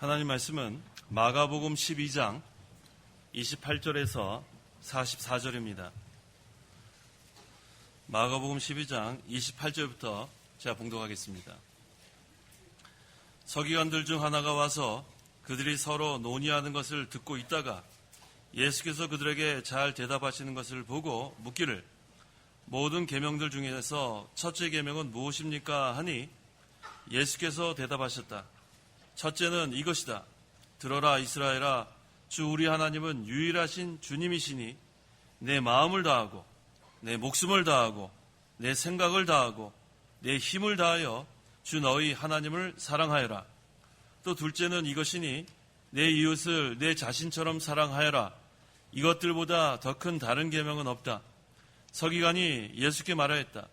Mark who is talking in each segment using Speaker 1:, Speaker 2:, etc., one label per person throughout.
Speaker 1: 하나님 말씀은 마가복음 12장 28절에서 44절입니다. 마가복음 12장 28절부터 제가 봉독하겠습니다. 서기관들 중 하나가 와서 그들이 서로 논의하는 것을 듣고 있다가 예수께서 그들에게 잘 대답하시는 것을 보고 묻기를 모든 계명들 중에서 첫째 계명은 무엇입니까? 하니 예수께서 대답하셨다. 첫째는 이것이다. 들어라 이스라엘아, 주 우리 하나님은 유일하신 주님이시니 내 마음을 다하고 내 목숨을 다하고 내 생각을 다하고 내 힘을 다하여 주 너희 하나님을 사랑하여라. 또 둘째는 이것이니 내 이웃을 내 자신처럼 사랑하여라. 이것들보다 더 큰 다른 계명은 없다. 서기관이 예수께 말하였다.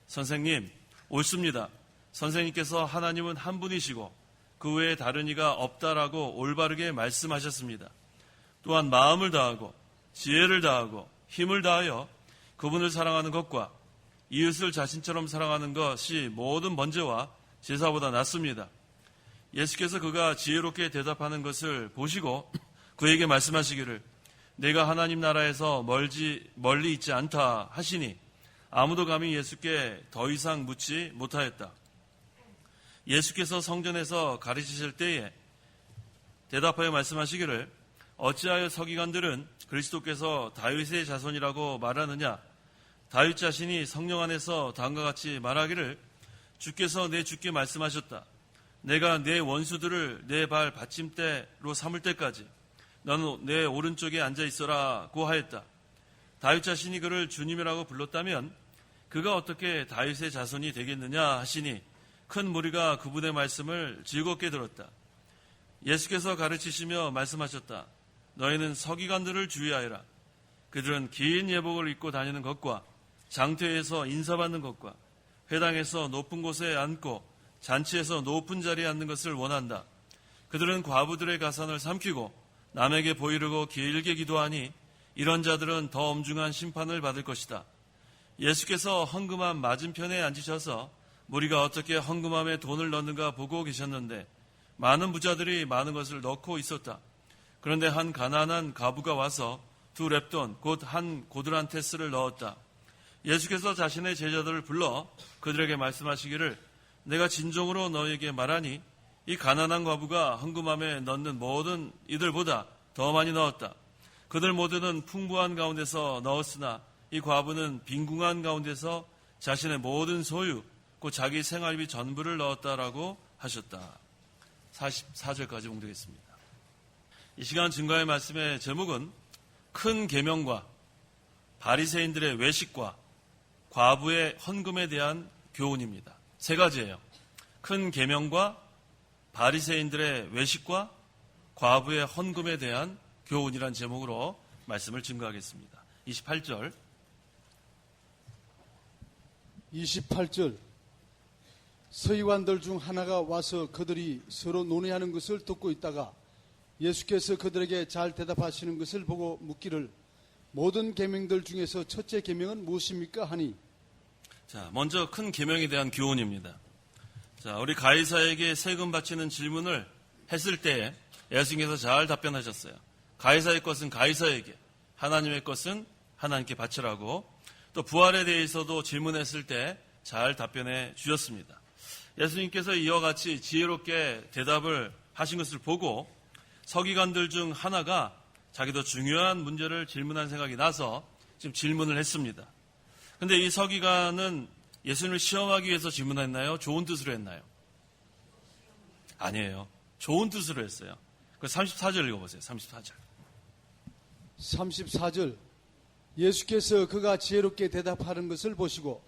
Speaker 1: 선생님, 옳습니다. 선생님께서 하나님은 한 분이시고 그 외에 다른 이가 없다라고 올바르게 말씀하셨습니다. 또한 마음을 다하고 지혜를 다하고 힘을 다하여 그분을 사랑하는 것과 이웃을 자신처럼 사랑하는 것이 모든 번제와 제사보다 낫습니다. 예수께서 그가 지혜롭게 대답하는 것을 보시고 그에게 말씀하시기를 내가 하나님 나라에서 멀리 있지 않다 하시니 아무도 감히 예수께 더 이상 묻지 못하였다. 예수께서 성전에서 가르치실 때에 대답하여 말씀하시기를 어찌하여 서기관들은 그리스도께서 다윗의 자손이라고 말하느냐? 다윗 자신이 성령 안에서 다음과 같이 말하기를 주께서 내 주께 말씀하셨다. 내가 내 원수들을 내 발 받침대로 삼을 때까지 너는 내 오른쪽에 앉아 있어라고 하였다. 다윗 자신이 그를 주님이라고 불렀다면 그가 어떻게 다윗의 자손이 되겠느냐 하시니 큰 무리가 그분의 말씀을 즐겁게 들었다. 예수께서 가르치시며 말씀하셨다. 너희는 서기관들을 주의하여라. 그들은 긴 예복을 입고 다니는 것과 장퇴에서 인사받는 것과 회당에서 높은 곳에 앉고 잔치에서 높은 자리에 앉는 것을 원한다. 그들은 과부들의 가산을 삼키고 남에게 보이려고 길게 기도하니 이런 자들은 더 엄중한 심판을 받을 것이다. 예수께서 헌금함 맞은편에 앉으셔서 무리가 어떻게 헌금함에 돈을 넣는가 보고 계셨는데 많은 부자들이 많은 것을 넣고 있었다. 그런데 한 가난한 과부가 와서 2렙돈 곧 한 고드란 테스를 넣었다. 예수께서 자신의 제자들을 불러 그들에게 말씀하시기를 내가 진정으로 너희에게 말하니 이 가난한 과부가 헌금함에 넣는 모든 이들보다 더 많이 넣었다. 그들 모두는 풍부한 가운데서 넣었으나 이 과부는 빈궁한 가운데서 자신의 모든 소유 곧 자기 생활비 전부를 넣었다라고 하셨다. 44절까지 봉독했습니다. 이 시간 증거의 말씀의 제목은 큰 계명과 바리새인들의 외식과 과부의 헌금에 대한 교훈입니다. 세 가지예요. 큰 계명과 바리새인들의 외식과 과부의 헌금에 대한 교훈이란 제목으로 말씀을 증거하겠습니다. 28절
Speaker 2: 28절 서기관들 중 하나가 와서 그들이 서로 논의하는 것을 듣고 있다가 예수께서 그들에게 잘 대답하시는 것을 보고 묻기를 모든 계명들 중에서 첫째 계명은 무엇입니까? 하니
Speaker 1: 자, 먼저 큰 계명에 대한 교훈입니다. 자, 우리 가이사에게 세금 바치는 질문을 했을 때 예수님께서 잘 답변하셨어요. 가이사의 것은 가이사에게, 하나님의 것은 하나님께 바치라고. 또 부활에 대해서도 질문했을 때 잘 답변해 주셨습니다. 예수님께서 이와 같이 지혜롭게 대답을 하신 것을 보고 서기관들 중 하나가 자기도 중요한 문제를 질문한 생각이 나서 지금 질문을 했습니다. 그런데 이 서기관은 예수님을 시험하기 위해서 질문했나요? 좋은 뜻으로 했나요? 아니에요. 좋은 뜻으로 했어요. 그 34절 읽어보세요. 34절.
Speaker 2: 34절 예수께서 그가 지혜롭게 대답하는 것을 보시고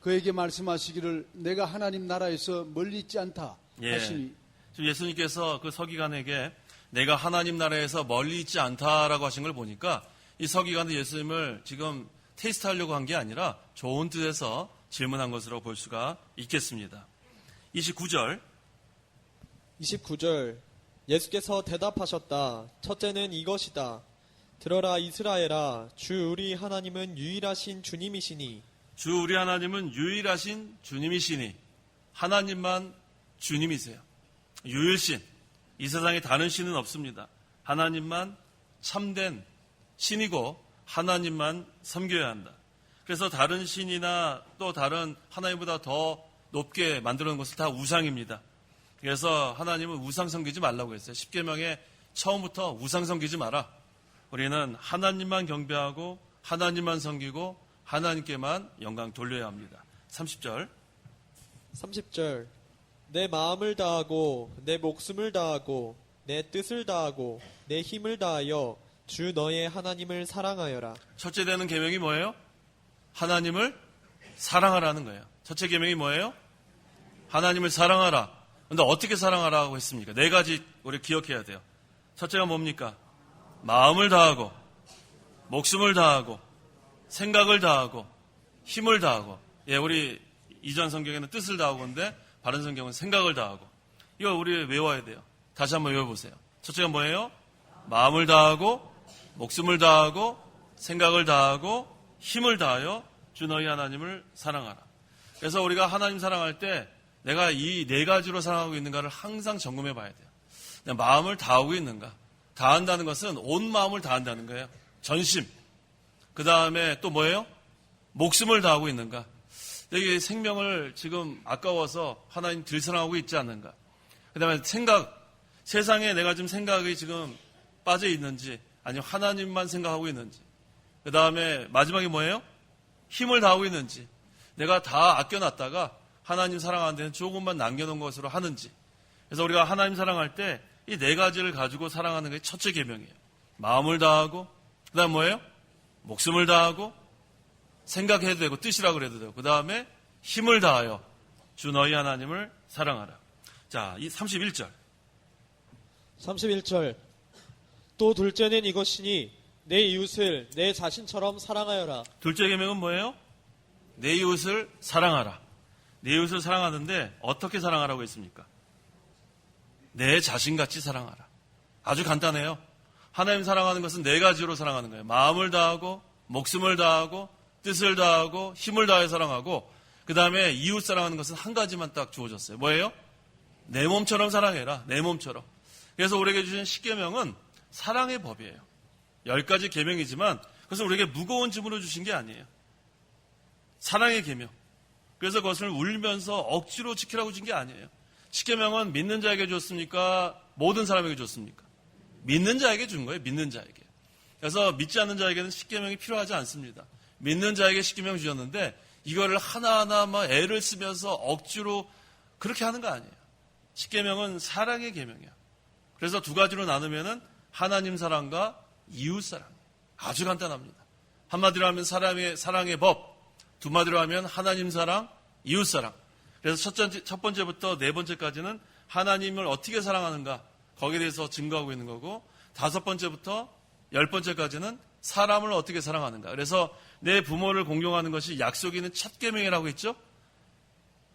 Speaker 2: 그에게 말씀하시기를 내가 하나님 나라에서 멀리 있지 않다 하시니
Speaker 1: 지금 예수님께서 그 서기관에게 내가 하나님 나라에서 멀리 있지 않다라고 하신 걸 보니까 이 서기관은 예수님을 지금 테스트하려고 한 게 아니라 좋은 뜻에서 질문한 것으로 볼 수가 있겠습니다. 29절
Speaker 3: 예수께서 대답하셨다. 첫째는 이것이다. 들어라 이스라엘아, 주 우리 하나님은 유일하신 주님이시니
Speaker 1: 주 우리 하나님은 유일하신 주님이시니 하나님만 주님이세요. 유일신. 이 세상에 다른 신은 없습니다. 하나님만 참된 신이고 하나님만 섬겨야 한다. 그래서 다른 신이나 또 다른 하나님보다 더 높게 만들어 놓은 것을 다 우상입니다. 그래서 하나님은 우상 섬기지 말라고 했어요. 십계명에 처음부터 우상 섬기지 마라. 우리는 하나님만 경배하고 하나님만 섬기고 하나님께만 영광 돌려야 합니다. 30절.
Speaker 3: 30절. 내 마음을 다하고 내 목숨을 다하고 내 뜻을 다하고 내 힘을 다하여 주 너의 하나님을 사랑하여라.
Speaker 1: 첫째 되는 계명이 뭐예요? 하나님을 사랑하라는 거예요. 첫째 계명이 뭐예요? 하나님을 사랑하라. 그런데 어떻게 사랑하라고 했습니까? 네 가지 우리 기억해야 돼요. 첫째가 뭡니까? 마음을 다하고 목숨을 다하고 생각을 다하고 힘을 다하고. 예, 우리 이전 성경에는 뜻을 다하고 근데 바른 성경은 생각을 다하고. 이거 우리 외워야 돼요. 다시 한번 외워보세요. 첫째가 뭐예요? 마음을 다하고 목숨을 다하고 생각을 다하고 힘을 다하여 주 너희 하나님을 사랑하라. 그래서 우리가 하나님 사랑할 때 내가 이 네 가지로 사랑하고 있는가를 항상 점검해 봐야 돼요. 내 마음을 다하고 있는가? 다한다는 것은 온 마음을 다한다는 거예요. 전심. 그 다음에 또 뭐예요? 목숨을 다하고 있는가? 내게 생명을 지금 아까워서 하나님 들사랑하고 있지 않는가? 그 다음에 생각. 세상에 내가 지금 생각이 지금 빠져 있는지 아니면 하나님만 생각하고 있는지. 그 다음에 마지막에 뭐예요? 힘을 다하고 있는지. 내가 다 아껴놨다가 하나님 사랑하는 데는 조금만 남겨놓은 것으로 하는지. 그래서 우리가 하나님 사랑할 때 이 네 가지를 가지고 사랑하는 게 첫째 계명이에요. 마음을 다하고, 그 다음 뭐예요? 목숨을 다하고, 생각해도 되고, 뜻이라고 그래도 되고, 그 다음에 힘을 다하여 주 너희 하나님을 사랑하라. 자, 이 31절.
Speaker 3: 31절. 또 둘째는 이것이니 내 이웃을 내 자신처럼 사랑하여라.
Speaker 1: 둘째 계명은 뭐예요? 내 이웃을 사랑하라. 내 이웃을 사랑하는데 어떻게 사랑하라고 했습니까? 내 자신같이 사랑하라. 아주 간단해요. 하나님 사랑하는 것은 네 가지로 사랑하는 거예요. 마음을 다하고 목숨을 다하고 뜻을 다하고 힘을 다해 사랑하고 그 다음에 이웃 사랑하는 것은 한 가지만 딱 주어졌어요. 뭐예요? 내 몸처럼 사랑해라. 내 몸처럼. 그래서 우리에게 주신 십계명은 사랑의 법이에요. 10가지 계명이지만 그것은 우리에게 무거운 짐으로 주신 게 아니에요. 사랑의 계명. 그래서 그것을 울면서 억지로 지키라고 준 게 아니에요. 십계명은 믿는 자에게 줬습니까? 모든 사람에게 줬습니까? 믿는 자에게 준 거예요. 믿는 자에게. 그래서 믿지 않는 자에게는 십계명이 필요하지 않습니다. 믿는 자에게 십계명 주셨는데 이거를 하나하나 막 애를 쓰면서 억지로 그렇게 하는 거 아니에요. 십계명은 사랑의 계명이야. 그래서 두 가지로 나누면은 하나님 사랑과 이웃 사랑. 아주 간단합니다. 한마디로 하면 사랑의 법. 두 마디로 하면 하나님 사랑, 이웃 사랑. 그래서 첫 번째부터 네 번째까지는 하나님을 어떻게 사랑하는가 거기에 대해서 증거하고 있는 거고 5번째부터 10번째까지는 사람을 어떻게 사랑하는가. 그래서 내 부모를 공경하는 것이 약속이 있는 첫 계명이라고 했죠.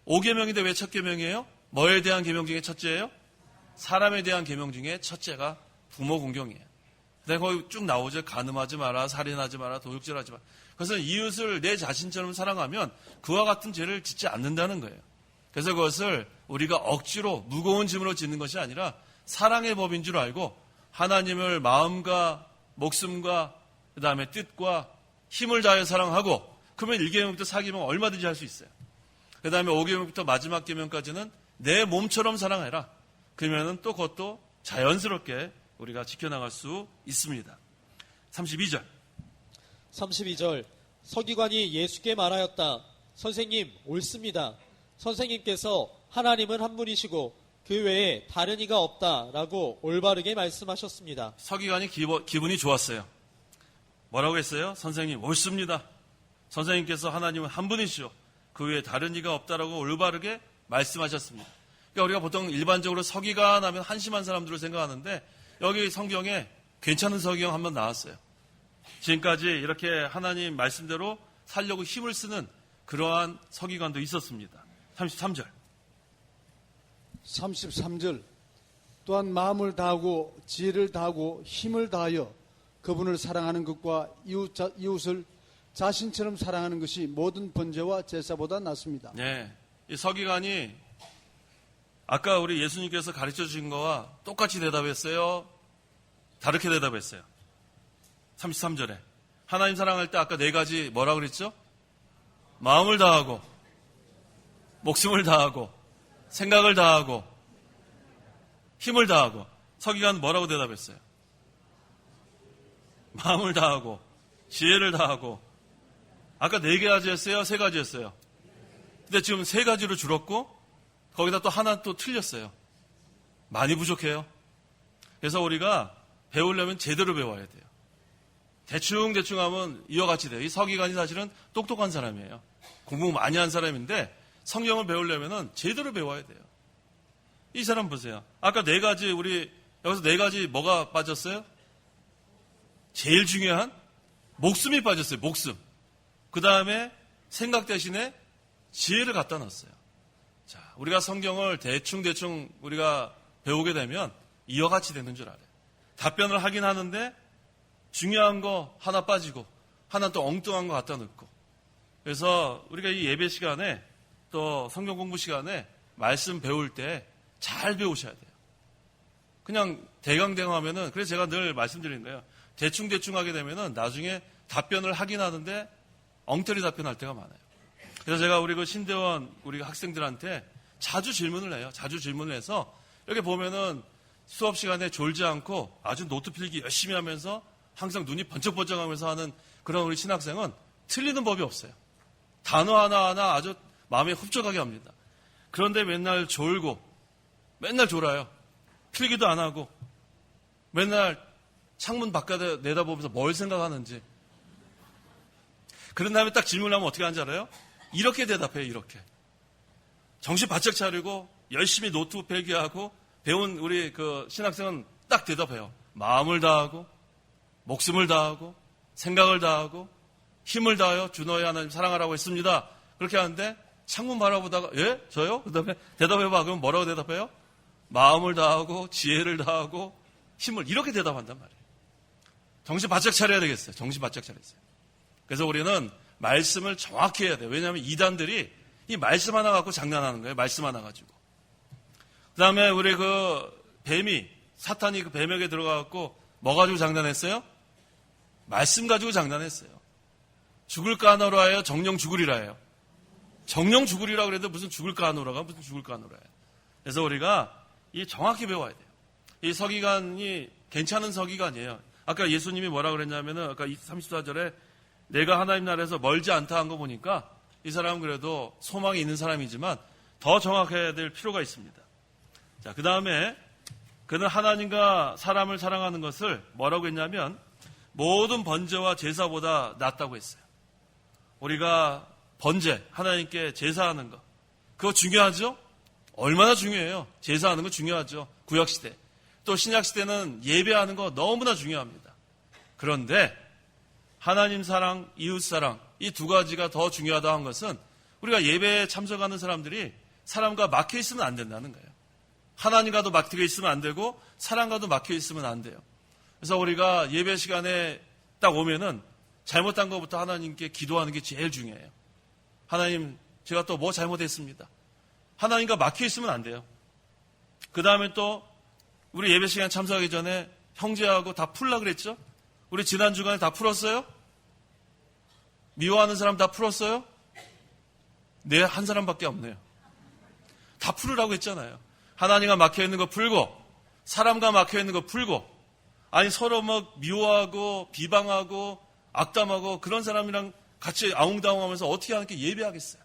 Speaker 1: 5계명인데 왜 첫 계명이에요? 뭐에 대한 계명 중에 첫째예요? 사람에 대한 계명 중에 첫째가 부모 공경이에요. 근데 거기 쭉 나오죠. 간음하지 마라, 살인하지 마라, 도둑질하지 마라. 그것은 이웃을 내 자신처럼 사랑하면 그와 같은 죄를 짓지 않는다는 거예요. 그래서 그것을 우리가 억지로 무거운 짐으로 짓는 것이 아니라 사랑의 법인 줄 알고 하나님을 마음과 목숨과 그 다음에 뜻과 힘을 다해 사랑하고 그러면 1계명부터 4계명 얼마든지 할 수 있어요. 그 다음에 5계명부터 마지막 계명까지는 내 몸처럼 사랑해라. 그러면 또 그것도 자연스럽게 우리가 지켜나갈 수 있습니다. 32절.
Speaker 3: 32절. 서기관이 예수께 말하였다. 선생님, 옳습니다. 선생님께서 하나님은 한 분이시고 그 외에 다른 이가 없다라고 올바르게 말씀하셨습니다.
Speaker 1: 서기관이 기분이 좋았어요. 뭐라고 했어요? 선생님, 옳습니다. 선생님께서 하나님은 한 분이시오. 그 외에 다른 이가 없다라고 올바르게 말씀하셨습니다. 그러니까 우리가 보통 일반적으로 서기관 하면 한심한 사람들을 생각하는데 여기 성경에 괜찮은 서기관 한번 나왔어요. 지금까지 이렇게 하나님 말씀대로 살려고 힘을 쓰는 그러한 서기관도 있었습니다. 33절.
Speaker 2: 33절. 또한 마음을 다하고 지혜를 다하고 힘을 다하여 그분을 사랑하는 것과 이웃을 자신처럼 사랑하는 것이 모든 번제와 제사보다 낫습니다.
Speaker 1: 네, 이 서기관이 아까 우리 예수님께서 가르쳐 주신 거와 똑같이 대답했어요? 다르게 대답했어요? 33절에. 하나님 사랑할 때 아까 네 가지 뭐라 그랬죠? 마음을 다하고, 목숨을 다하고, 생각을 다하고, 힘을 다하고. 서기관 뭐라고 대답했어요? 마음을 다하고, 지혜를 다하고. 아까 네 가지였어요? 세 가지였어요? 근데 지금 세 가지로 줄었고, 거기다 또 하나 또 틀렸어요. 많이 부족해요. 그래서 우리가 배우려면 제대로 배워야 돼요. 대충 하면 이와같이 돼요. 이 서기관이 사실은 똑똑한 사람이에요. 공부 많이 한 사람인데 성경을 배우려면 제대로 배워야 돼요. 이 사람 보세요. 아까 네 가지, 우리 여기서 네 가지 뭐가 빠졌어요? 제일 중요한 목숨이 빠졌어요. 목숨. 그 다음에 생각 대신에 지혜를 갖다 놨어요. 자, 우리가 성경을 대충 우리가 배우게 되면 이와 같이 되는 줄 알아요. 답변을 하긴 하는데 중요한 거 하나 빠지고 하나 또 엉뚱한 거 갖다 넣고. 그래서 우리가 이 예배 시간에 또 성경 공부 시간에 말씀 배울 때 잘 배우셔야 돼요. 그냥 대강 하면은, 그래서 제가 늘 말씀드리는 거예요. 대충 하게 되면은 나중에 답변을 하긴 하는데 엉터리 답변할 때가 많아요. 그래서 제가 우리 그 신대원 우리 학생들한테 자주 질문을 해요. 자주 질문을 해서 이렇게 보면은 수업 시간에 졸지 않고 아주 노트 필기 열심히 하면서 항상 눈이 번쩍번쩍 하면서 하는 그런 우리 신학생은 틀리는 법이 없어요. 단어 하나하나 아주 마음에 흡족하게 합니다. 그런데 맨날 졸고 맨날 졸아요. 필기도 안 하고 맨날 창문 바깥에 내다보면서 뭘 생각하는지. 그런 다음에 딱 질문하면 어떻게 하는지 알아요? 이렇게 대답해요. 이렇게. 정신 바짝 차리고 열심히 노트 필기하고 배운 우리 그 신학생은 딱 대답해요. 마음을 다하고 목숨을 다하고 생각을 다하고 힘을 다하여 주 너의 하나님 사랑하라고 했습니다. 그렇게 하는데 창문 바라보다가 예? 저요? 그 다음에 대답해봐. 그럼 뭐라고 대답해요? 마음을 다하고 지혜를 다하고 힘을, 이렇게 대답한단 말이에요. 정신 바짝 차려야 되겠어요. 정신 바짝 차렸어요. 그래서 우리는 말씀을 정확히 해야 돼요. 왜냐하면 이단들이 이 말씀 하나 갖고 장난하는 거예요. 말씀 하나 가지고. 그 다음에 우리 그 뱀이, 사탄이 그 뱀에게 들어가갖고 뭐 가지고 장난했어요? 말씀 가지고 장난했어요. 죽을까 하노라 해요? 정령 죽으리라 해요? 정령 죽으리라 그래도 무슨 죽을까 하노라가 무슨 죽을까 하노라예요. 그래서 우리가 이 정확히 배워야 돼요. 이 서기관이 괜찮은 서기관이에요. 아까 예수님이 뭐라 그랬냐면은 아까 34절에 내가 하나님 나라에서 멀지 않다 한 거 보니까 이 사람은 그래도 소망이 있는 사람이지만 더 정확해야 될 필요가 있습니다. 자, 그 다음에 그는 하나님과 사람을 사랑하는 것을 뭐라고 했냐면 모든 번제와 제사보다 낫다고 했어요. 우리가 번제, 하나님께 제사하는 거, 그거 중요하죠? 얼마나 중요해요. 제사하는 거 중요하죠. 구약시대. 또 신약시대는 예배하는 거 너무나 중요합니다. 그런데 하나님 사랑, 이웃 사랑, 이 두 가지가 더 중요하다 한 것은 우리가 예배에 참석하는 사람들이 사람과 막혀 있으면 안 된다는 거예요. 하나님과도 막혀 있으면 안 되고 사람과도 막혀 있으면 안 돼요. 그래서 우리가 예배 시간에 딱 오면은 잘못한 것부터 하나님께 기도하는 게 제일 중요해요. 하나님, 제가 또 뭐 잘못했습니다. 하나님과 막혀 있으면 안 돼요. 그 다음에 또 우리 예배 시간 참석하기 전에 형제하고 다 풀라 그랬죠? 우리 지난 주간에 다 풀었어요? 미워하는 사람 다 풀었어요? 네, 한 사람밖에 없네요. 다 풀으라고 했잖아요. 하나님과 막혀 있는 거 풀고 사람과 막혀 있는 거 풀고, 아니 서로 막 미워하고 비방하고 악담하고 그런 사람이랑 같이 아웅다웅하면서 어떻게 하나님께 예배하겠어요?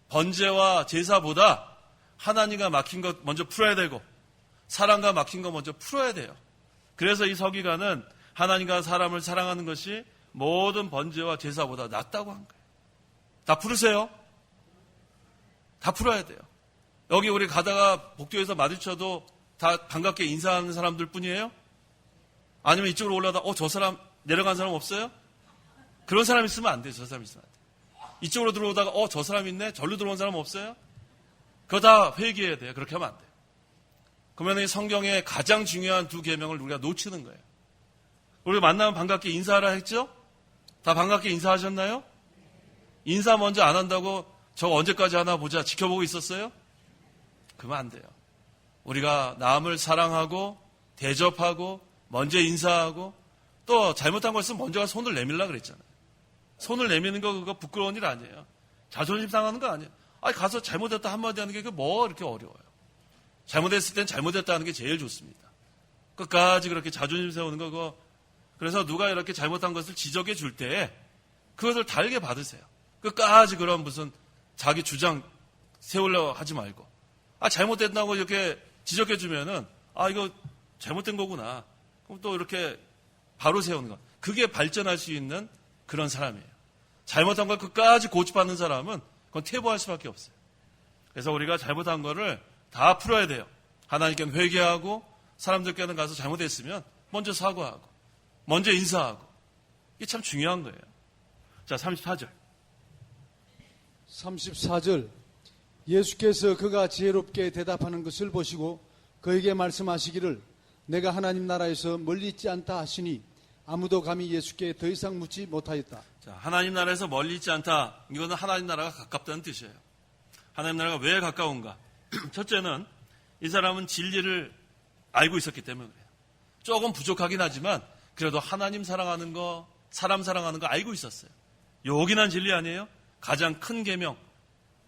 Speaker 1: 번제와 제사보다 하나님과 막힌 것 먼저 풀어야 되고 사람과 막힌 거 먼저 풀어야 돼요. 그래서 이 서기관은 하나님과 사람을 사랑하는 것이 모든 번제와 제사보다 낫다고 한 거예요. 다 풀으세요. 다 풀어야 돼요. 여기 우리 가다가 복도에서 마주쳐도 다 반갑게 인사하는 사람들 뿐이에요? 아니면 이쪽으로 올라다 저 사람 내려간 사람 없어요? 그런 사람 있으면 안 돼요. 저 사람 있으면 안 돼요. 이쪽으로 들어오다가 저 사람 있네? 절로 들어온 사람 없어요? 그거 다 회개해야 돼요. 그렇게 하면 안 돼요. 그러면 이 성경의 가장 중요한 두 계명을 우리가 놓치는 거예요. 우리 만나면 반갑게 인사하라 했죠? 다 반갑게 인사하셨나요? 인사 먼저 안 한다고 저거 언제까지 하나 보자 지켜보고 있었어요? 그러면 안 돼요. 우리가 남을 사랑하고 대접하고 먼저 인사하고 또 잘못한 거 있으면 먼저 손을 내밀라 그랬잖아요. 손을 내미는 거 그거 부끄러운 일 아니에요. 자존심 상하는 거 아니에요. 아니 가서 잘못했다 한마디 하는 게 그게 뭐 이렇게 어려워요. 잘못했을 땐 잘못했다는 게 제일 좋습니다. 끝까지 그렇게 자존심 세우는 거 그거. 그래서 누가 이렇게 잘못한 것을 지적해 줄 때 그것을 달게 받으세요. 끝까지 그런 무슨 자기 주장 세우려고 하지 말고 잘못됐다고 이렇게 지적해 주면은 이거 잘못된 거구나. 그럼 또 이렇게 바로 세우는 거. 그게 발전할 수 있는 그런 사람이에요. 잘못한 걸 끝까지 고집하는 사람은 그건 퇴보할 수밖에 없어요. 그래서 우리가 잘못한 거를 다 풀어야 돼요. 하나님께는 회개하고 사람들께는 가서 잘못했으면 먼저 사과하고 먼저 인사하고 이게 참 중요한 거예요. 자, 34절.
Speaker 2: 34절. 예수께서 그가 지혜롭게 대답하는 것을 보시고 그에게 말씀하시기를 내가 하나님 나라에서 멀리 있지 않다 하시니 아무도 감히 예수께 더 이상 묻지 못하였다.
Speaker 1: 자, 하나님 나라에서 멀리 있지 않다. 이거는 하나님 나라가 가깝다는 뜻이에요. 하나님 나라가 왜 가까운가? 첫째는 이 사람은 진리를 알고 있었기 때문에 그래요. 조금 부족하긴 하지만 그래도 하나님 사랑하는 거, 사람 사랑하는 거 알고 있었어요. 요긴한 진리 아니에요? 가장 큰 계명,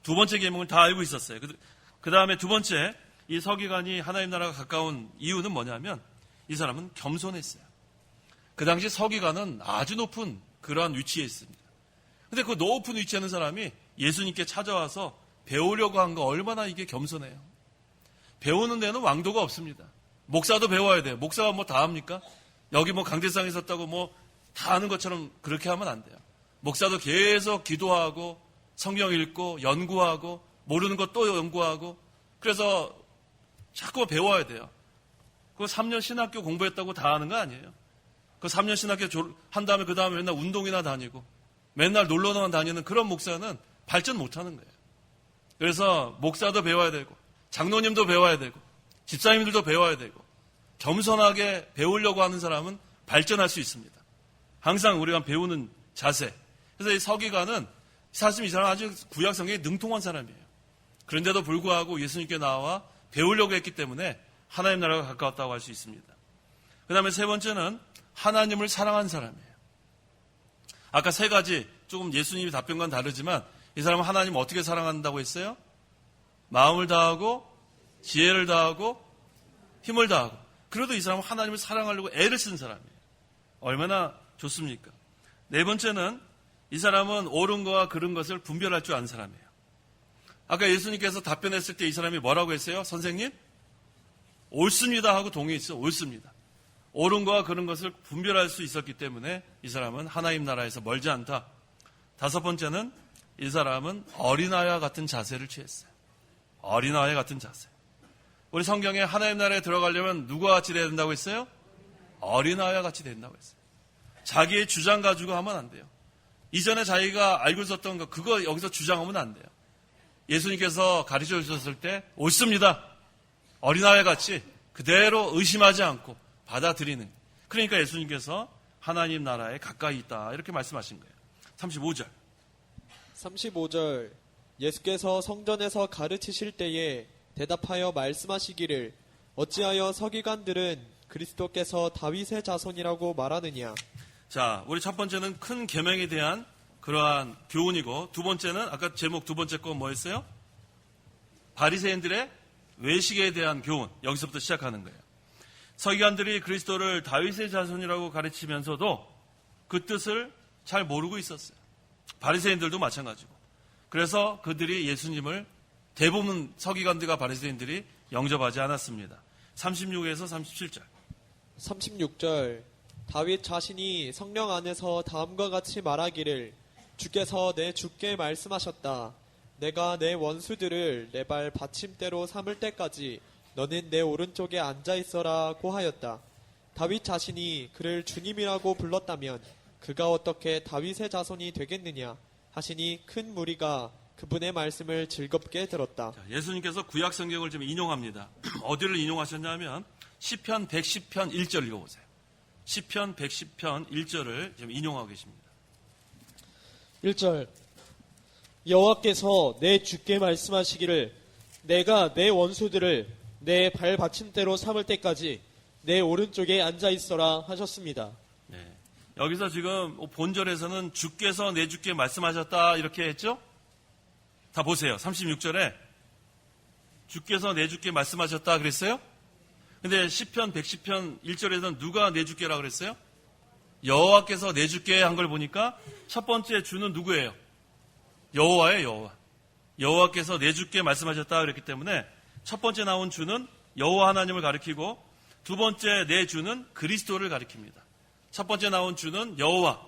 Speaker 1: 두 번째 계명을 다 알고 있었어요. 그 다음에 두 번째, 이 서기관이 하나님 나라가 가까운 이유는 뭐냐면 이 사람은 겸손했어요. 그 당시 서기관은 아주 높은 그러한 위치에 있습니다. 근데 그 높은 위치에 있는 사람이 예수님께 찾아와서 배우려고 한 거 얼마나 이게 겸손해요. 배우는 데는 왕도가 없습니다. 목사도 배워야 돼요. 목사가 뭐 다 합니까? 여기 뭐 강대상에 섰다고 뭐 다 아는 것처럼 그렇게 하면 안 돼요. 목사도 계속 기도하고 성경 읽고 연구하고 모르는 것 또 연구하고 그래서 자꾸 배워야 돼요. 그 3년 신학교 공부했다고 다 아는 거 아니에요. 그 3년 신학교 한 다음에 그 다음에 맨날 운동이나 다니고 맨날 놀러만 다니는 그런 목사는 발전 못하는 거예요. 그래서 목사도 배워야 되고 장로님도 배워야 되고 집사님들도 배워야 되고 겸손하게 배우려고 하는 사람은 발전할 수 있습니다. 항상 우리가 배우는 자세. 그래서 이 서기관은 사실 이 사람은 아주 구약 성경에 능통한 사람이에요. 그런데도 불구하고 예수님께 나와 배우려고 했기 때문에 하나님 나라가 가까웠다고 할 수 있습니다. 그 다음에 세 번째는 하나님을 사랑한 사람이에요. 아까 세 가지 조금 예수님이 답변과는 다르지만 이 사람은 하나님을 어떻게 사랑한다고 했어요? 마음을 다하고 지혜를 다하고 힘을 다하고 그래도 이 사람은 하나님을 사랑하려고 애를 쓴 사람이에요. 얼마나 좋습니까? 네 번째는 이 사람은 옳은 거와 그른 것을 분별할 줄 아는 사람이에요. 아까 예수님께서 답변했을 때 이 사람이 뭐라고 했어요? 선생님? 옳습니다 하고 동의했어요. 옳습니다. 옳은 거와 그른 것을 분별할 수 있었기 때문에 이 사람은 하나님 나라에서 멀지 않다. 다섯 번째는 이 사람은 어린아이와 같은 자세를 취했어요. 어린아이 같은 자세. 우리 성경에 하나님 나라에 들어가려면 누구와 같이 돼야 된다고 했어요? 어린아이와 같이 된다고 했어요. 자기의 주장 가지고 하면 안 돼요. 이전에 자기가 알고 있었던 거 그거 여기서 주장하면 안 돼요. 예수님께서 가르쳐 주셨을 때 옳습니다. 어린아이 같이 그대로 의심하지 않고 받아들이는. 그러니까 예수님께서 하나님 나라에 가까이 있다 이렇게 말씀하신 거예요. 35절.
Speaker 3: 35절. 예수께서 성전에서 가르치실 때에 대답하여 말씀하시기를 어찌하여 서기관들은 그리스도께서 다윗의 자손이라고 말하느냐.
Speaker 1: 자, 우리 첫 번째는 큰 계명에 대한 그러한 교훈이고 두 번째는 아까 제목 두 번째 거 뭐였어요? 바리새인들의 외식에 대한 교훈. 여기서부터 시작하는 거예요. 서기관들이 그리스도를 다윗의 자손이라고 가르치면서도 그 뜻을 잘 모르고 있었어요. 바리새인들도 마찬가지고. 그래서 그들이 예수님을 대부분 서기관들과 바리새인들이 영접하지 않았습니다. 36에서 37절.
Speaker 3: 36절. 다윗 자신이 성령 안에서 다음과 같이 말하기를 주께서 내 주께 말씀하셨다. 내가 내 원수들을 내 발 받침대로 삼을 때까지 너는 내 오른쪽에 앉아 있어라고 하였다. 다윗 자신이 그를 주님이라고 불렀다면 그가 어떻게 다윗의 자손이 되겠느냐 하시니 큰 무리가 그분의 말씀을 즐겁게 들었다.
Speaker 1: 자, 예수님께서 구약 성경을 좀 인용합니다. 어디를 인용하셨냐면 시편 110편 1절 읽어보세요. 시편 110편 1절을 지금 인용하고 계십니다.
Speaker 4: 1절. 여호와께서 내 주께 말씀하시기를
Speaker 3: 내가 내 원수들을 내 발받침대로 삼을 때까지 내 오른쪽에 앉아 있어라 하셨습니다.
Speaker 1: 네. 여기서 지금 본절에서는 주께서 내 주께 말씀하셨다 이렇게 했죠? 다 보세요. 36절에 주께서 내 주께 말씀하셨다 그랬어요? 근데 시편 110편 1절에서는 누가 내 주께라 그랬어요? 여호와께서 내 주께 한 걸 보니까 첫 번째 주는 누구예요? 여호와예요, 여호와. 여호와께서 내 주께 말씀하셨다 그랬기 때문에 첫 번째 나온 주는 여호와 하나님을 가리키고 두 번째 내 주는 그리스도를 가리킵니다. 첫 번째 나온 주는 여호와.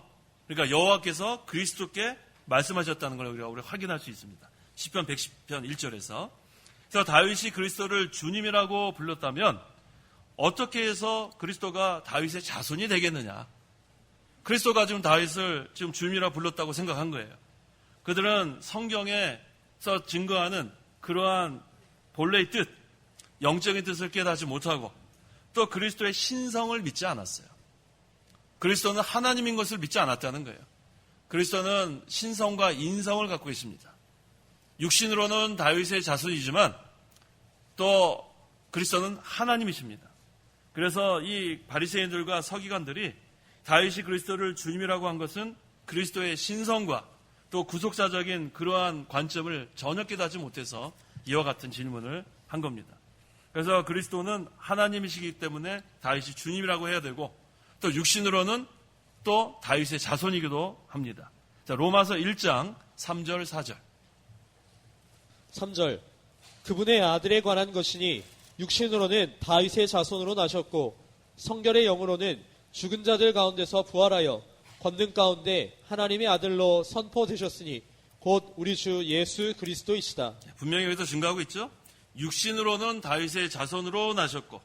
Speaker 1: 그러니까 여호와께서 그리스도께 말씀하셨다는 걸 우리가 확인할 수 있습니다. 시편 110편 1절에서. 그래서 다윗이 그리스도를 주님이라고 불렀다면 어떻게 해서 그리스도가 다윗의 자손이 되겠느냐? 그리스도가 지금 다윗을 지금 주님이라 불렀다고 생각한 거예요. 그들은 성경에서 증거하는 그러한 본래의 뜻, 영적인 뜻을 깨닫지 못하고 또 그리스도의 신성을 믿지 않았어요. 그리스도는 하나님인 것을 믿지 않았다는 거예요. 그리스도는 신성과 인성을 갖고 계십니다. 육신으로는 다윗의 자손이지만 또 그리스도는 하나님이십니다. 그래서 이 바리새인들과 서기관들이 다윗이 그리스도를 주님이라고 한 것은 그리스도의 신성과 또 구속사적인 그러한 관점을 전혀 깨닫지 못해서 이와 같은 질문을 한 겁니다. 그래서 그리스도는 하나님이시기 때문에 다윗이 주님이라고 해야 되고 또 육신으로는 또 다윗의 자손이기도 합니다. 자, 로마서 1장 3절 4절.
Speaker 3: 3절 그분의 아들에 관한 것이니 육신으로는 다윗의 자손으로 나셨고 성결의 영으로는 죽은 자들 가운데서 부활하여 권능 가운데 하나님의 아들로 선포되셨으니 곧 우리 주 예수 그리스도이시다.
Speaker 1: 분명히 여기서 증거하고 있죠. 육신으로는 다윗의 자손으로 나셨고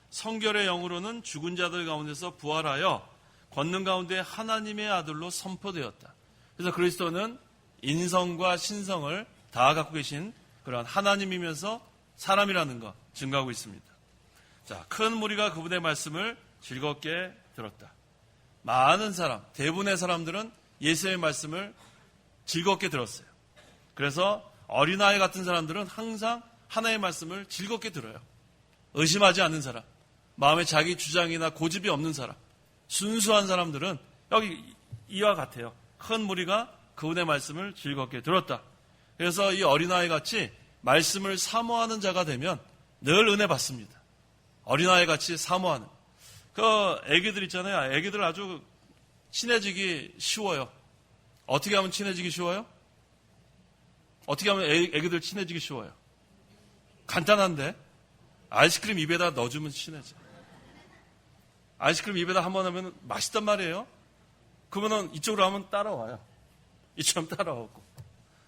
Speaker 1: 성결의 영으로는 죽은 자들 가운데서 부활하여 권능 가운데 하나님의 아들로 선포되었다. 그래서 그리스도는 인성과 신성을 다 갖고 계신 그런 하나님이면서 사람이라는 것 증거하고 있습니다. 자, 큰 무리가 그분의 말씀을 즐겁게 들었다. 많은 사람, 대부분의 사람들은 예수의 말씀을 즐겁게 들었어요. 그래서 어린아이 같은 사람들은 항상 하나의 말씀을 즐겁게 들어요. 의심하지 않는 사람, 마음에 자기 주장이나 고집이 없는 사람, 순수한 사람들은 여기 이와 같아요. 큰 무리가 그분의 말씀을 즐겁게 들었다. 그래서 이 어린아이 같이 말씀을 사모하는 자가 되면 늘 은혜 받습니다. 어린아이 같이 사모하는. 그 애기들 있잖아요. 애기들 아주 친해지기 쉬워요. 어떻게 하면 친해지기 쉬워요? 어떻게 하면 애기들 친해지기 쉬워요? 간단한데 아이스크림 입에다 넣어주면 친해져. 아이스크림 입에다 한번 하면 맛있단 말이에요. 그러면 이쪽으로 하면 따라와요. 이처럼 따라오고.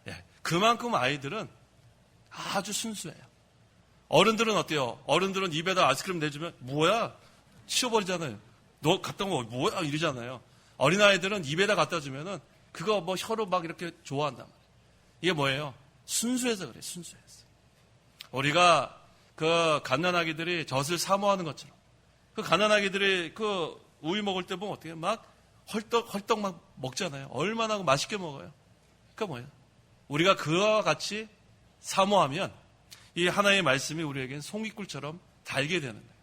Speaker 1: 예, 그만큼 아이들은 아주 순수해요. 어른들은 어때요? 어른들은 입에다 아이스크림 내주면 뭐야? 치워버리잖아요. 너 갖다 놓으면 뭐야? 이러잖아요. 어린아이들은 입에다 갖다 주면은 그거 뭐 혀로 막 이렇게 좋아한단 말이에요. 이게 뭐예요? 순수해서 그래요. 순수해서. 우리가 그 갓난아기들이 젖을 사모하는 것처럼 그 갓난아기들이 그 우유 먹을 때 보면 어떻게 막 헐떡 막 먹잖아요. 얼마나 맛있게 먹어요. 그러니까 뭐예요? 우리가 그와 같이 사모하면 이 하나의 말씀이 우리에겐 송이꿀처럼 달게 되는 거예요.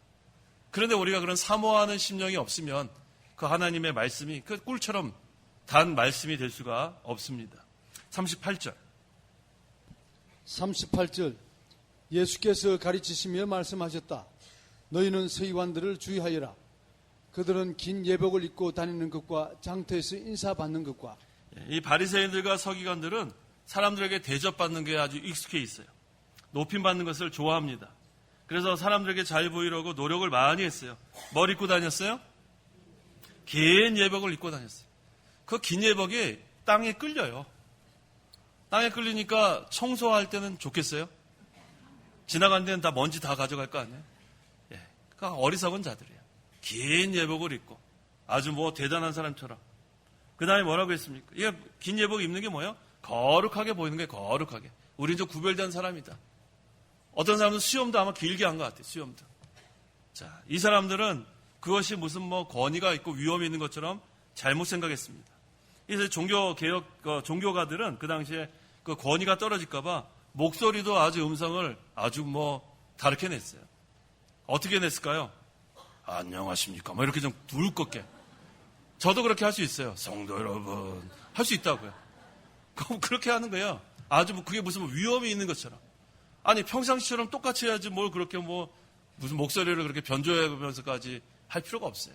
Speaker 1: 그런데 우리가 그런 사모하는 심령이 없으면 그 하나님의 말씀이 그 꿀처럼 단 말씀이 될 수가 없습니다. 38절.
Speaker 2: 38절 예수께서 가르치시며 말씀하셨다. 너희는 서기관들을 주의하여라. 그들은 긴 예복을 입고 다니는 것과 장터에서 인사받는 것과.
Speaker 1: 이 바리새인들과 서기관들은 사람들에게 대접받는 게 아주 익숙해 있어요. 높임받는 것을 좋아합니다. 그래서 사람들에게 잘 보이려고 노력을 많이 했어요. 뭘 입고 다녔어요? 긴 예복을 입고 다녔어요. 그 긴 예복이 땅에 끌려요. 땅에 끌리니까 청소할 때는 좋겠어요? 지나간 데는 다 먼지 다 가져갈 거 아니에요? 예, 그러니까 어리석은 자들이에요. 긴 예복을 입고 아주 뭐 대단한 사람처럼. 그 다음에 뭐라고 했습니까? 이게 긴 예복 입는 게 뭐예요? 거룩하게 보이는 게 거룩하게. 우린 좀 구별된 사람이다. 어떤 사람은 수염도 아마 길게 한 것 같아요. 수염도. 자, 이 사람들은 그것이 무슨 뭐 권위가 있고 위험이 있는 것처럼 잘못 생각했습니다. 그래서 종교가들은 그 당시에 그 권위가 떨어질까봐 목소리도 아주 음성을 아주 다르게 냈어요. 어떻게 냈을까요? 안녕하십니까? 이렇게 좀 두껍게. 저도 그렇게 할 수 있어요. 성도 여러분. 할 수 있다고요. 그럼 그렇게 하는 거예요. 아주 그게 무슨 위험이 있는 것처럼. 아니, 평상시처럼 똑같이 해야지 뭘 그렇게 무슨 목소리를 그렇게 변조해가면서까지 할 필요가 없어요.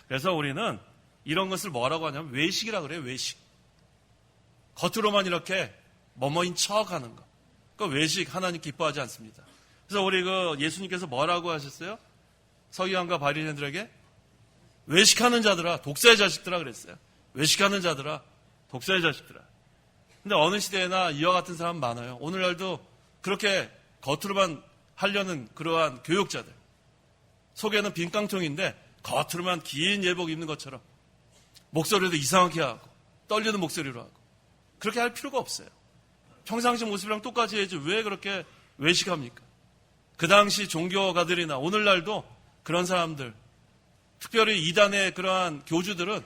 Speaker 1: 그래서 우리는 이런 것을 뭐라고 하냐면 외식이라 그래요. 외식. 겉으로만 이렇게 뭐뭐인 척 하는 거. 그 외식 하나님 기뻐하지 않습니다. 그래서 우리 예수님께서 뭐라고 하셨어요? 서기관과 바리새인들에게 외식하는 자들아, 독사의 자식들아 그랬어요. 외식하는 자들아, 독사의 자식들아. 근데 어느 시대에나 이와 같은 사람 많아요. 오늘날도 그렇게 겉으로만 하려는 그러한 교육자들. 속에는 빈깡통인데 겉으로만 긴 예복 입는 것처럼 목소리도 이상하게 하고 떨리는 목소리로 하고 그렇게 할 필요가 없어요. 평상시 모습이랑 똑같이 해야지 왜 그렇게 외식합니까? 그 당시 종교가들이나 오늘날도 그런 사람들, 특별히 이단의 그러한 교주들은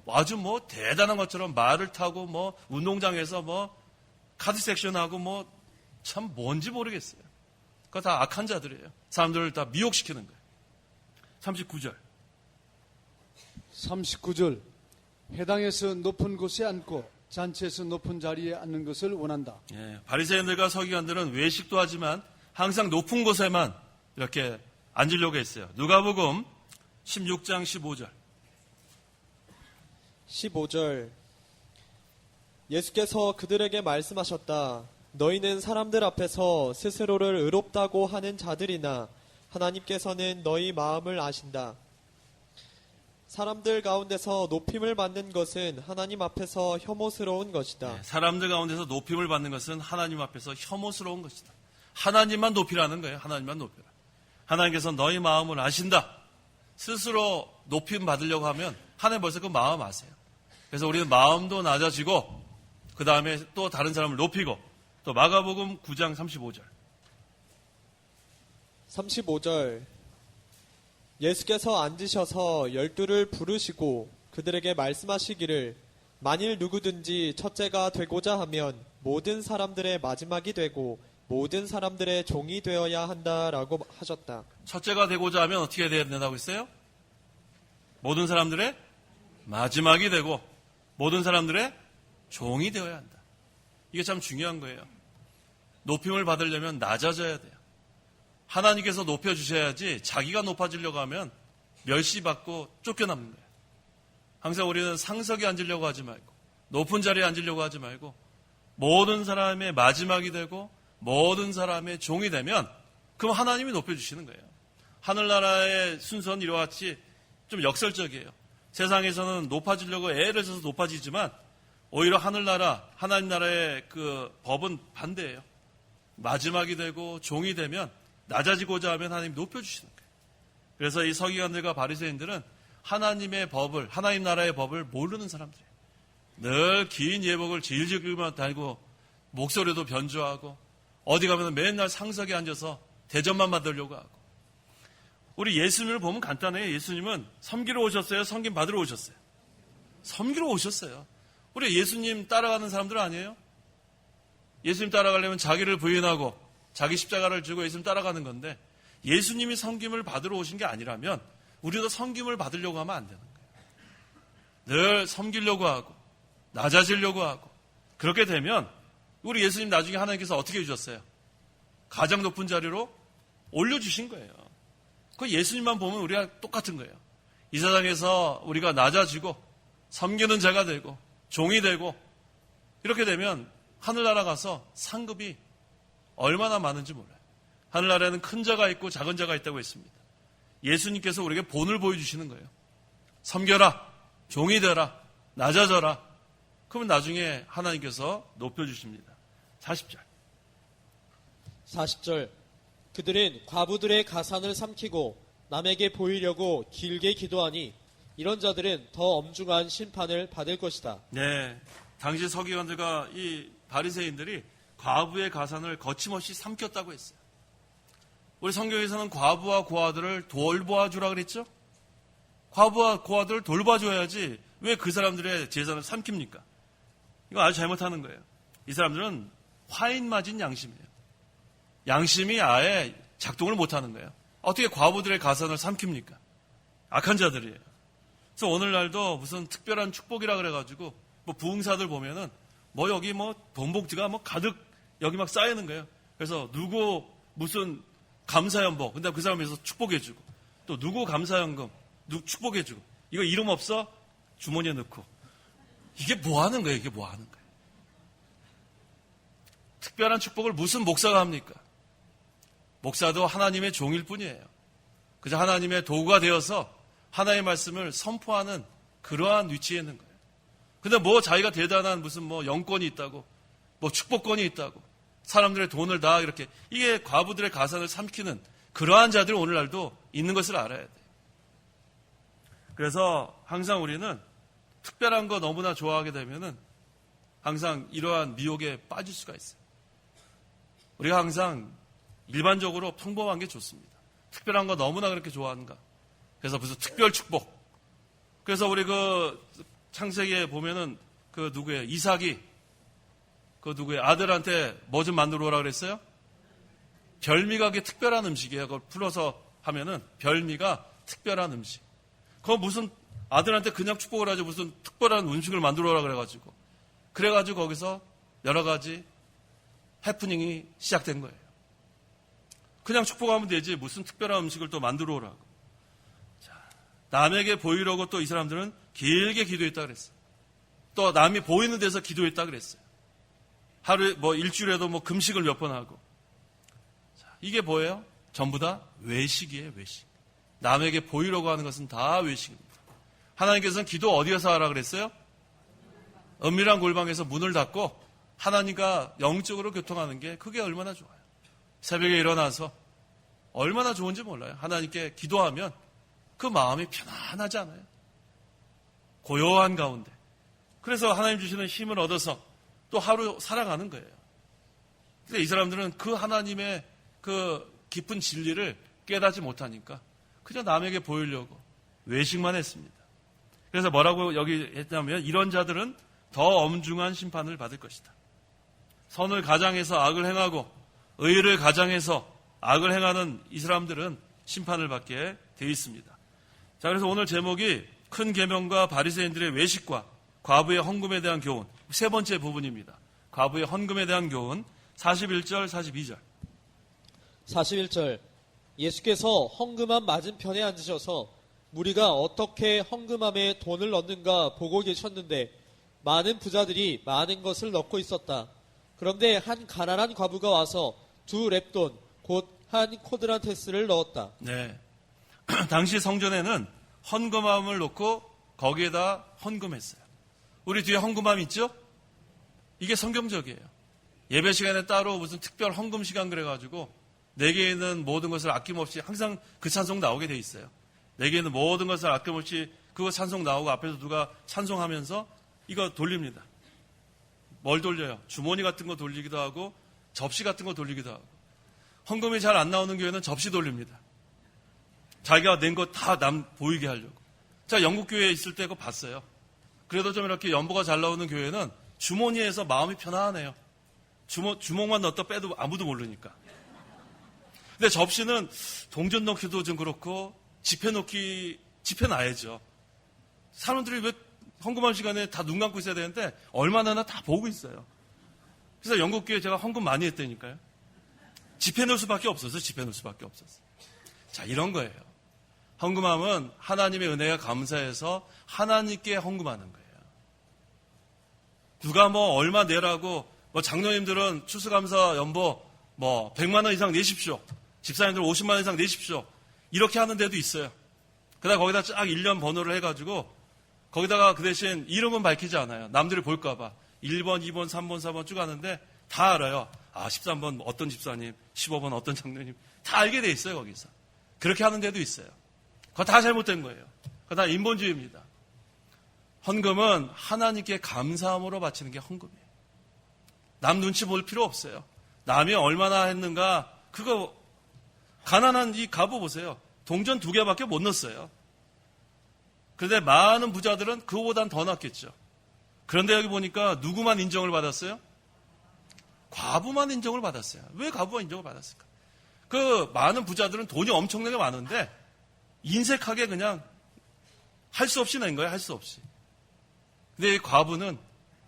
Speaker 1: 아주 대단한 것처럼 말을 타고 운동장에서 카드 섹션하고 참 뭔지 모르겠어요. 그거 다 악한 자들이에요. 사람들을 다 미혹시키는 거예요. 39절.
Speaker 2: 39절. 회당에서 높은 곳에 앉고 잔치에서 높은 자리에 앉는 것을 원한다.
Speaker 1: 예, 바리새인들과 서기관들은 외식도 하지만 항상 높은 곳에만 이렇게 앉으려고 했어요. 누가복음 16장 15절.
Speaker 3: 15절. 예수께서 그들에게 말씀하셨다. 너희는 사람들 앞에서 스스로를 의롭다고 하는 자들이나 하나님께서는 너희 마음을 아신다. 사람들 가운데서 높임을 받는 것은 하나님 앞에서 혐오스러운 것이다.
Speaker 1: 네, 사람들 가운데서 높임을 받는 것은 하나님 앞에서 혐오스러운 것이다. 하나님만 높이라는 거예요. 하나님만 높여라. 하나님께서 너희 마음을 아신다. 스스로 높임 받으려고 하면 하나님 벌써 그 마음 아세요. 그래서 우리는 마음도 낮아지고 그 다음에 또 다른 사람을 높이고 또 마가복음 9장 35절.
Speaker 3: 35절. 예수께서 앉으셔서 12를 부르시고 그들에게 말씀하시기를 만일 누구든지 첫째가 되고자 하면 모든 사람들의 마지막이 되고 모든 사람들의 종이 되어야 한다라고 하셨다.
Speaker 1: 첫째가 되고자 하면 어떻게 돼야 된다고 했어요? 모든 사람들의 마지막이 되고 모든 사람들의 종이 되어야 한다. 이게 참 중요한 거예요. 높임을 받으려면 낮아져야 돼요. 하나님께서 높여주셔야지 자기가 높아지려고 하면 멸시받고 쫓겨납는 거예요. 항상 우리는 상석에 앉으려고 하지 말고 높은 자리에 앉으려고 하지 말고 모든 사람의 마지막이 되고 모든 사람의 종이 되면 그럼 하나님이 높여주시는 거예요. 하늘나라의 순서는 이와 같이 좀 역설적이에요. 세상에서는 높아지려고 애를 써서 높아지지만 오히려 하늘나라, 하나님 나라의 그 법은 반대예요. 마지막이 되고 종이 되면 낮아지고자 하면 하나님이 높여주시는 거예요. 그래서 이 서기관들과 바리새인들은 하나님의 법을, 하나님 나라의 법을 모르는 사람들이에요. 늘 긴 예복을 질질 끌며 다니고 목소리도 변조하고 어디 가면 맨날 상석에 앉아서 대접만 받으려고 하고. 우리 예수님을 보면 간단해요. 예수님은 섬기러 오셨어요? 섬김 받으러 오셨어요? 섬기러 오셨어요. 우리 예수님 따라가는 사람들 아니에요? 예수님 따라가려면 자기를 부인하고 자기 십자가를 지고 예수님 따라가는 건데 예수님이 섬김을 받으러 오신 게 아니라면 우리도 섬김을 받으려고 하면 안 되는 거예요. 늘 섬기려고 하고 낮아지려고 하고 그렇게 되면 우리 예수님 나중에 하나님께서 어떻게 해주셨어요? 가장 높은 자리로 올려주신 거예요. 그 예수님만 보면 우리가 똑같은 거예요. 이 세상에서 우리가 낮아지고 섬기는 자가 되고 종이 되고 이렇게 되면 하늘나라 가서 상급이 얼마나 많은지 몰라요. 하늘나라에는 큰 자가 있고 작은 자가 있다고 했습니다. 예수님께서 우리에게 본을 보여주시는 거예요. 섬겨라, 종이 되라, 낮아져라. 그러면 나중에 하나님께서 높여주십니다. 40절.
Speaker 3: 40절. 그들은 과부들의 가산을 삼키고 남에게 보이려고 길게 기도하니 이런 자들은 더 엄중한 심판을 받을 것이다.
Speaker 1: 네, 당시 서기관들과 이 바리새인들이 과부의 가산을 거침없이 삼켰다고 했어요. 우리 성경에서는 과부와 고아들을 돌보아주라 그랬죠? 과부와 고아들을 돌봐줘야지 왜 그 사람들의 재산을 삼킵니까? 이거 아주 잘못하는 거예요. 이 사람들은 화인 맞은 양심이에요. 양심이 아예 작동을 못하는 거예요. 어떻게 과부들의 가산을 삼킵니까? 악한 자들이에요. 그래서 오늘날도 무슨 특별한 축복이라 그래가지고 뭐 부흥사들 보면은 뭐 여기 뭐 돈봉투가 뭐 가득 여기 막 쌓이는 거예요. 그래서 누구 무슨 감사연복, 근데 그 사람에서 축복해주고 또 누구 감사연금, 누구 축복해주고 이거 이름 없어? 주머니에 넣고 이게 뭐 하는 거예요? 이게 뭐 하는 거예요? 특별한 축복을 무슨 목사가 합니까? 목사도 하나님의 종일 뿐이에요. 그저 하나님의 도구가 되어서 하나님의 말씀을 선포하는 그러한 위치에 있는 거예요. 근데 뭐 자기가 대단한 무슨 뭐 영권이 있다고, 뭐 축복권이 있다고, 사람들의 돈을 다 이렇게, 이게 과부들의 가산을 삼키는 그러한 자들이 오늘날도 있는 것을 알아야 돼요. 그래서 항상 우리는 특별한 거 너무나 좋아하게 되면은 항상 이러한 미혹에 빠질 수가 있어요. 우리가 항상 일반적으로 평범한 게 좋습니다. 특별한 거 너무나 그렇게 좋아하는가. 그래서 무슨 특별 축복. 그래서 우리 그 창세기에 보면은 그 누구예요? 이삭이 그 누구예요? 아들한테 뭐 좀 만들어 오라 그랬어요? 별미가 그게 특별한 음식이에요. 그걸 풀어서 하면은 별미가 특별한 음식. 그거 무슨 아들한테 그냥 축복을 하죠. 무슨 특별한 음식을 만들어 오라 그래가지고. 그래가지고 거기서 여러 가지 해프닝이 시작된 거예요. 그냥 축복하면 되지 무슨 특별한 음식을 또 만들어 오라고. 자, 남에게 보이려고 또 이 사람들은 길게 기도했다 그랬어요. 또 남이 보이는 데서 기도했다 그랬어요. 하루에 뭐 일주일에도 뭐 금식을 몇 번 하고. 자, 이게 뭐예요? 전부 다 외식이에요, 외식. 남에게 보이려고 하는 것은 다 외식입니다. 하나님께서는 기도 어디에서 하라 그랬어요? 은밀한 골방에서 문을 닫고 하나님과 영적으로 교통하는 게 그게 얼마나 좋아요. 새벽에 일어나서 얼마나 좋은지 몰라요. 하나님께 기도하면 그 마음이 편안하지 않아요. 고요한 가운데. 그래서 하나님 주시는 힘을 얻어서 또 하루 살아가는 거예요. 근데 이 사람들은 그 하나님의 그 깊은 진리를 깨닫지 못하니까 그저 남에게 보이려고 외식만 했습니다. 그래서 뭐라고 여기 했냐면 이런 자들은 더 엄중한 심판을 받을 것이다. 선을 가장해서 악을 행하고 의를 가장해서 악을 행하는 이 사람들은 심판을 받게 되어 있습니다. 자, 그래서 오늘 제목이 큰 계명과 바리새인들의 외식과 과부의 헌금에 대한 교훈, 세 번째 부분입니다. 과부의 헌금에 대한 교훈 41절, 42절.
Speaker 3: 41절 예수께서 헌금함 맞은편에 앉으셔서 무리가 어떻게 헌금함에 돈을 넣는가 보고 계셨는데 많은 부자들이 많은 것을 넣고 있었다. 그런데 한 가난한 과부가 와서 2렙돈 곧 한 코드란테스를 넣었다.
Speaker 1: 네. 당시 성전에는 헌금함을 놓고 거기에다 헌금했어요. 우리 뒤에 헌금함 있죠? 이게 성경적이에요. 예배 시간에 따로 무슨 특별 헌금 시간 그래가지고 내게 있는 모든 것을 아낌없이 항상 그 찬송 나오게 돼 있어요. 내게 있는 모든 것을 아낌없이 그거 찬송 나오고 앞에서 누가 찬송하면서 이거 돌립니다. 뭘 돌려요? 주머니 같은 거 돌리기도 하고 접시 같은 거 돌리기도 하고. 헌금이 잘 안 나오는 교회는 접시 돌립니다. 자기가 낸 거 다 남 보이게 하려고. 자, 영국 교회에 있을 때 그거 봤어요. 그래도 좀 이렇게 연보가 잘 나오는 교회는 주머니에서 마음이 편안해요. 주먹만 넣었다 빼도 아무도 모르니까. 근데 접시는 동전 넣기도 좀 그렇고 지폐 놔야죠. 사람들이 왜 헌금한 시간에 다 눈 감고 있어야 되는데 얼마나 다 보고 있어요. 그래서 영국 교회 제가 헌금 많이 했다니까요. 지폐 넣을 수밖에 없었어요. 자, 이런 거예요. 헌금함은 하나님의 은혜가 감사해서 하나님께 헌금하는 거예요. 누가 뭐 얼마 내라고 뭐 장로님들은 추수감사 연보 뭐 100만 원 이상 내십시오. 집사님들 50만 원 이상 내십시오. 이렇게 하는 데도 있어요. 그다가 거기다 쫙 1년 번호를 해가지고 거기다가 그 대신 이름은 밝히지 않아요. 남들이 볼까 봐. 1번, 2번, 3번, 4번 쭉 하는데 다 알아요. 아, 13번 어떤 집사님, 15번 어떤 장로님 다 알게 돼 있어요. 거기서. 그렇게 하는 데도 있어요. 그거 다 잘못된 거예요. 그거 다 인본주의입니다. 헌금은 하나님께 감사함으로 바치는 게 헌금이에요. 남 눈치 볼 필요 없어요. 남이 얼마나 했는가 그거 가난한 이 가부 보세요. 동전 2개밖에 못 넣었어요. 그런데 많은 부자들은 그거보단 더 낫겠죠. 그런데 여기 보니까 누구만 인정을 받았어요? 과부만 인정을 받았어요. 왜 과부만 인정을 받았을까? 그 많은 부자들은 돈이 엄청나게 많은데 인색하게 그냥 할 수 없이 낸 거예요. 할 수 없이. 근데 이 과부는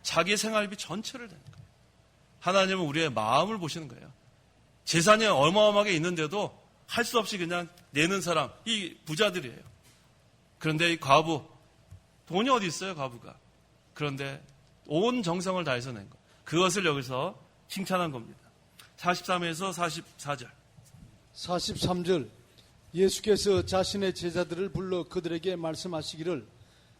Speaker 1: 자기의 생활비 전체를 낸 거예요. 하나님은 우리의 마음을 보시는 거예요. 재산이 어마어마하게 있는데도 할 수 없이 그냥 내는 사람, 이 부자들이에요. 그런데 이 과부, 돈이 어디 있어요, 과부가. 그런데 온 정성을 다해서 낸 거. 그것을 여기서 칭찬한 겁니다. 43에서 44절.
Speaker 2: 43절 예수께서 자신의 제자들을 불러 그들에게 말씀하시기를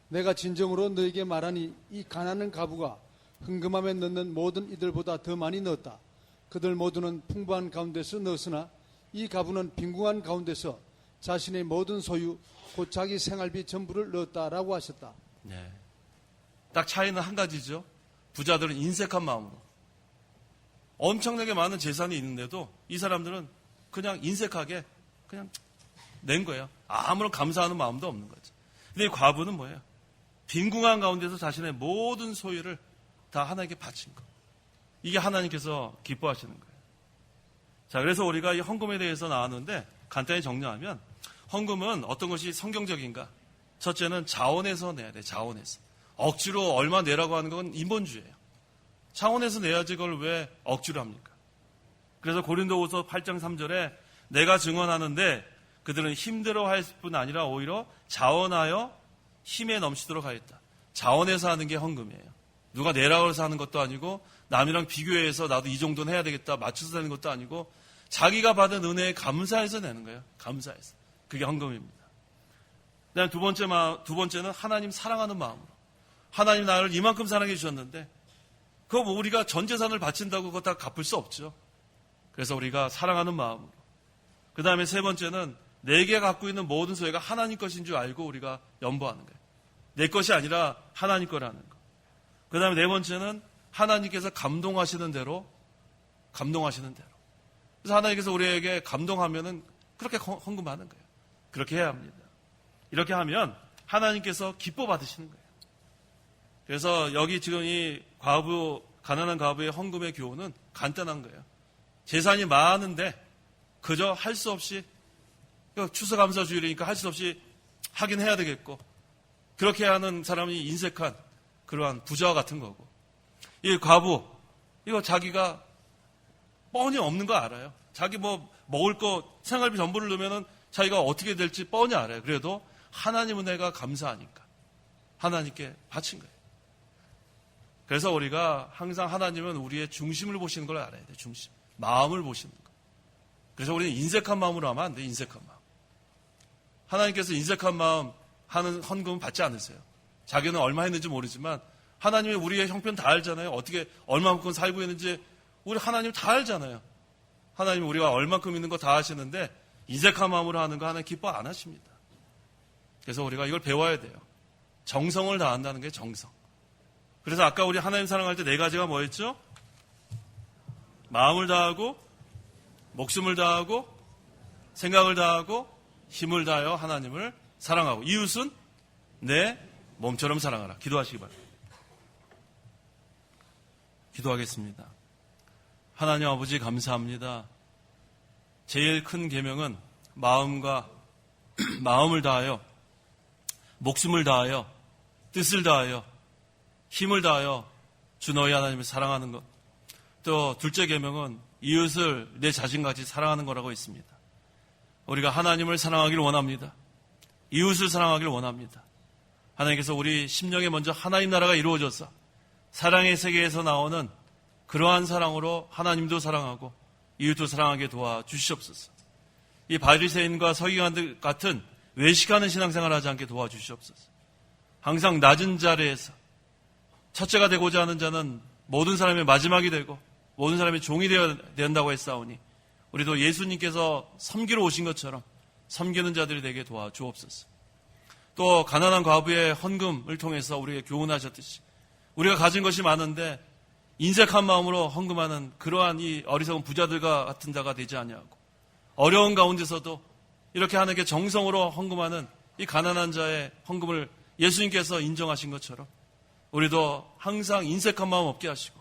Speaker 2: 내가 진정으로 너에게 말하니 이 가난한 과부가 흥금함에 넣는 모든 이들보다 더 많이 넣었다. 그들 모두는 풍부한 가운데서 넣었으나 이 과부는 빈궁한 가운데서 자신의 모든 소유 곧 자기 생활비 전부를 넣었다라고 하셨다.
Speaker 1: 네. 딱 차이는 한 가지죠. 부자들은 인색한 마음으로 엄청나게 많은 재산이 있는데도 이 사람들은 그냥 인색하게 그냥 낸 거예요. 아무런 감사하는 마음도 없는 거죠. 근데 이 과부는 뭐예요? 빈궁한 가운데서 자신의 모든 소유를 다 하나님께 바친 거. 이게 하나님께서 기뻐하시는 거예요. 자, 그래서 우리가 이 헌금에 대해서 나왔는데 간단히 정리하면 헌금은 어떤 것이 성경적인가? 첫째는 자원에서 내야 돼. 자원에서. 억지로 얼마 내라고 하는 건 인본주의예요. 자원에서 내야지 그걸 왜 억지로 합니까? 그래서 고린도후서 8장 3절에 내가 증언하는데 그들은 힘들어할 뿐 아니라 오히려 자원하여 힘에 넘치도록 하였다. 자원에서 하는 게 헌금이에요. 누가 내라고 해서 하는 것도 아니고 남이랑 비교해서 나도 이 정도는 해야 되겠다 맞춰서 내는 것도 아니고 자기가 받은 은혜에 감사해서 내는 거예요. 감사해서. 그게 헌금입니다. 그다음에 두 번째는 하나님 사랑하는 마음으로. 하나님 나를 이만큼 사랑해 주셨는데 그거 뭐 우리가 전 재산을 바친다고 그거 다 갚을 수 없죠. 그래서 우리가 사랑하는 마음으로. 그 다음에 세 번째는 내게 갖고 있는 모든 소유가 하나님 것인 줄 알고 우리가 연보하는 거예요. 내 것이 아니라 하나님 거라는 거. 그 다음에 네 번째는 하나님께서 감동하시는 대로. 그래서 하나님께서 우리에게 감동하면은 그렇게 헌금하는 거예요. 그렇게 해야 합니다. 이렇게 하면 하나님께서 기뻐 받으시는 거예요. 그래서 여기 지금 이 가난한 과부의 헌금의 교훈은 간단한 거예요. 재산이 많은데 그저 할 수 없이 추수감사주일이니까 할 수 없이 하긴 해야 되겠고 그렇게 하는 사람이 인색한 그러한 부자와 같은 거고 이 과부 이거 자기가 뻔히 없는 거 알아요. 자기 뭐 먹을 거 생활비 전부를 넣으면은 자기가 어떻게 될지 뻔히 알아요. 그래도 하나님 은혜가 감사하니까 하나님께 바친 거예요. 그래서 우리가 항상 하나님은 우리의 중심을 보시는 걸 알아야 돼요. 중심. 마음을 보시는 거. 그래서 우리는 인색한 마음으로 하면 안 돼요. 인색한 마음. 하나님께서 인색한 마음 하는 헌금은 받지 않으세요. 자기는 얼마 했는지 모르지만 하나님이 우리의 형편 다 알잖아요. 어떻게 얼마만큼 살고 있는지 우리 하나님 다 알잖아요. 하나님 우리가 얼마큼 있는 거 다 아시는데 인색한 마음으로 하는 거 하나님 기뻐 안 하십니다. 그래서 우리가 이걸 배워야 돼요. 정성을 다한다는 게 정성. 그래서 아까 우리 하나님 사랑할 때 네 가지가 뭐였죠? 마음을 다하고 목숨을 다하고 생각을 다하고 힘을 다하여 하나님을 사랑하고 이웃은 내 몸처럼 사랑하라. 기도하시기 바랍니다. 기도하겠습니다. 하나님 아버지 감사합니다. 제일 큰 계명은 마음을 다하여 목숨을 다하여 뜻을 다하여 힘을 다하여 주 너희 하나님을 사랑하는 것. 또 둘째 계명은 이웃을 내 자신같이 사랑하는 거라고 있습니다. 우리가 하나님을 사랑하기를 원합니다. 이웃을 사랑하기를 원합니다. 하나님께서 우리 심령에 먼저 하나님 나라가 이루어져서 사랑의 세계에서 나오는 그러한 사랑으로 하나님도 사랑하고 이웃도 사랑하게 도와주시옵소서. 이 바리새인과 서기관들 같은 외식하는 신앙생활을 하지 않게 도와주시옵소서. 항상 낮은 자리에서 첫째가 되고자 하는 자는 모든 사람의 마지막이 되고 모든 사람의 종이 되어야 된다고 했사오니 우리도 예수님께서 섬기러 오신 것처럼 섬기는 자들이 되게 도와주옵소서. 또 가난한 과부의 헌금을 통해서 우리에게 교훈하셨듯이 우리가 가진 것이 많은데 인색한 마음으로 헌금하는 그러한 이 어리석은 부자들과 같은 자가 되지 아니하고 어려운 가운데서도 이렇게 하나님께 정성으로 헌금하는 이 가난한 자의 헌금을 예수님께서 인정하신 것처럼 우리도 항상 인색한 마음 없게 하시고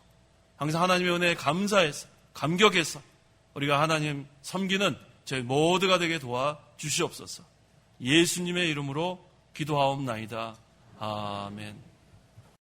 Speaker 1: 항상 하나님의 은혜에 감사해서 감격해서 우리가 하나님 섬기는 저희 모두가 되게 도와 주시옵소서. 예수님의 이름으로 기도하옵나이다. 아멘.